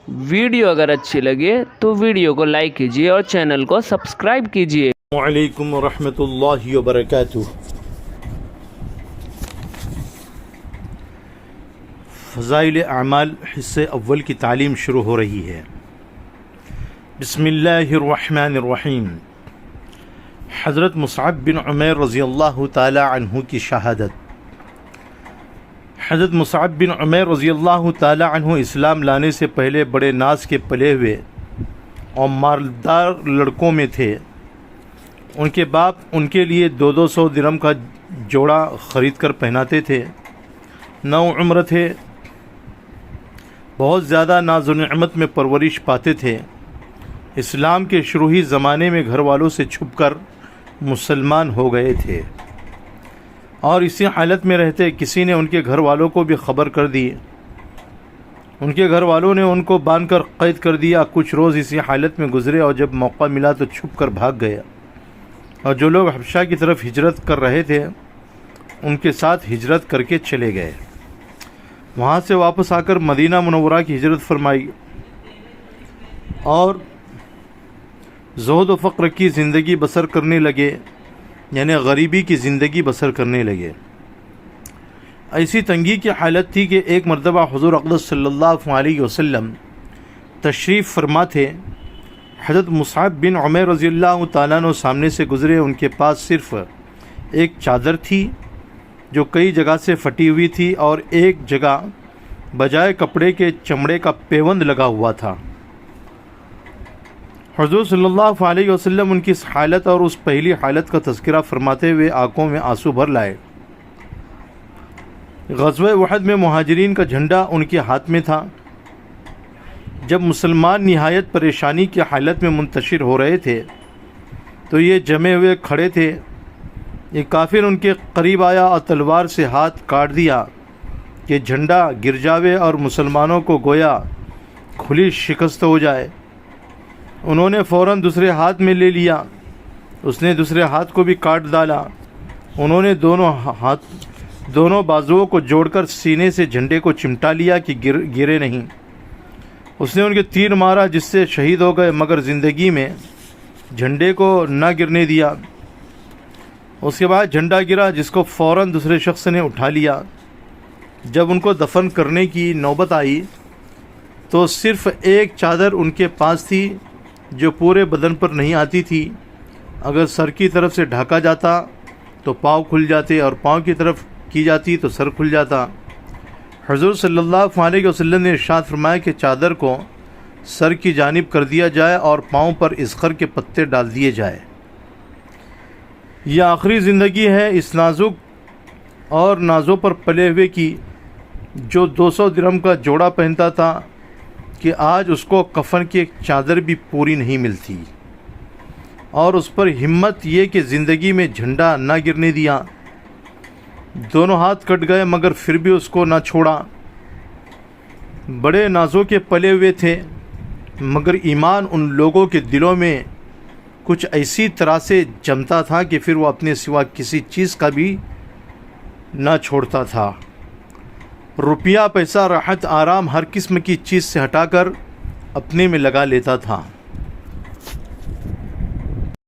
Video اگر اچھی لگے تو ویڈیو کو لائک کیجیے اور چینل کو سبسکرائب کیجیے۔ وعلیکم ورحمۃ اللہ وبرکاتہ۔ فضائل اعمال حصے اول کی تعلیم شروع ہو رہی ہے۔ بسم اللہ الرحمن الرحیم۔ حضرت مصعب بن عمیر رضی اللہ تعالی عنہ کی شہادت۔ حضرت مصعب بن عمیر رضی اللہ تعالی عنہ اسلام لانے سے پہلے بڑے ناز کے پلے ہوئے اور مالدار لڑکوں میں تھے۔ ان کے باپ ان کے لیے 200 درہم کا جوڑا خرید کر پہناتے تھے۔ نو عمر تھے، بہت زیادہ ناز و نعمت میں پرورش پاتے تھے۔ اسلام کے شروعی زمانے میں گھر والوں سے چھپ کر مسلمان ہو گئے تھے اور اسی حالت میں رہتے کسی نے ان کے گھر والوں کو بھی خبر کر دی۔ ان کے گھر والوں نے ان کو باندھ کر قید کر دیا۔ کچھ روز اسی حالت میں گزرے اور جب موقع ملا تو چھپ کر بھاگ گیا، اور جو لوگ حبشہ کی طرف ہجرت کر رہے تھے ان کے ساتھ ہجرت کر کے چلے گئے۔ وہاں سے واپس آ کر مدینہ منورہ کی ہجرت فرمائی اور زہد و فقر کی زندگی بسر کرنے لگے، یعنی غریبی کی زندگی بسر کرنے لگے۔ ایسی تنگی کی حالت تھی کہ ایک مرتبہ حضور اقدس صلی اللہ علیہ وسلم تشریف فرما تھے۔ حضرت مصعب بن عمیر رضی اللہ تعالیٰ عنہ سامنے سے گزرے۔ ان کے پاس صرف ایک چادر تھی جو کئی جگہ سے پھٹی ہوئی تھی اور ایک جگہ بجائے کپڑے کے چمڑے کا پیوند لگا ہوا تھا۔ حضور صلی اللہ علیہ وسلم ان کی اس حالت اور اس پہلی حالت کا تذکرہ فرماتے ہوئے آنکھوں میں آنسو بھر لائے۔ غزوہ احد میں مہاجرین کا جھنڈا ان کے ہاتھ میں تھا۔ جب مسلمان نہایت پریشانی کی حالت میں منتشر ہو رہے تھے تو یہ جمے ہوئے کھڑے تھے۔ ایک کافر ان کے قریب آیا اور تلوار سے ہاتھ کاٹ دیا کہ جھنڈا گر جاوے اور مسلمانوں کو گویا کھلی شکست ہو جائے۔ انہوں نے فوراً دوسرے ہاتھ میں لے لیا، اس نے دوسرے ہاتھ کو بھی کاٹ ڈالا۔ انہوں نے دونوں بازوؤں کو جوڑ کر سینے سے جھنڈے کو چمٹا لیا کہ گرے نہیں۔ اس نے ان کے تیر مارا جس سے شہید ہو گئے، مگر زندگی میں جھنڈے کو نہ گرنے دیا۔ اس کے بعد جھنڈا گرا جس کو فوراً دوسرے شخص نے اٹھا لیا۔ جب ان کو دفن کرنے کی نوبت آئی تو صرف ایک چادر ان کے پاس تھی جو پورے بدن پر نہیں آتی تھی۔ اگر سر کی طرف سے ڈھاکا جاتا تو پاؤں کھل جاتے اور پاؤں کی طرف کی جاتی تو سر کھل جاتا۔ حضور صلی اللہ علیہ وسلم نے ارشاد فرمایا کہ چادر کو سر کی جانب کر دیا جائے اور پاؤں پر اذخر کے پتے ڈال دیے جائے۔ یہ آخری زندگی ہے اس نازک اور نازوں پر پلے ہوئے کی جو 200 درہم کا جوڑا پہنتا تھا کہ آج اس کو کفن کی ایک چادر بھی پوری نہیں ملتی، اور اس پر ہمت یہ کہ زندگی میں جھنڈا نہ گرنے دیا۔ دونوں ہاتھ کٹ گئے مگر پھر بھی اس کو نہ چھوڑا۔ بڑے نازوں کے پلے ہوئے تھے مگر ایمان ان لوگوں کے دلوں میں کچھ ایسی طرح سے جمتا تھا کہ پھر وہ اپنے سوا کسی چیز کا بھی نہ چھوڑتا تھا۔ روپیہ، پیسہ، راحت، آرام ہر قسم کی چیز سے ہٹا کر اپنے میں لگا لیتا تھا۔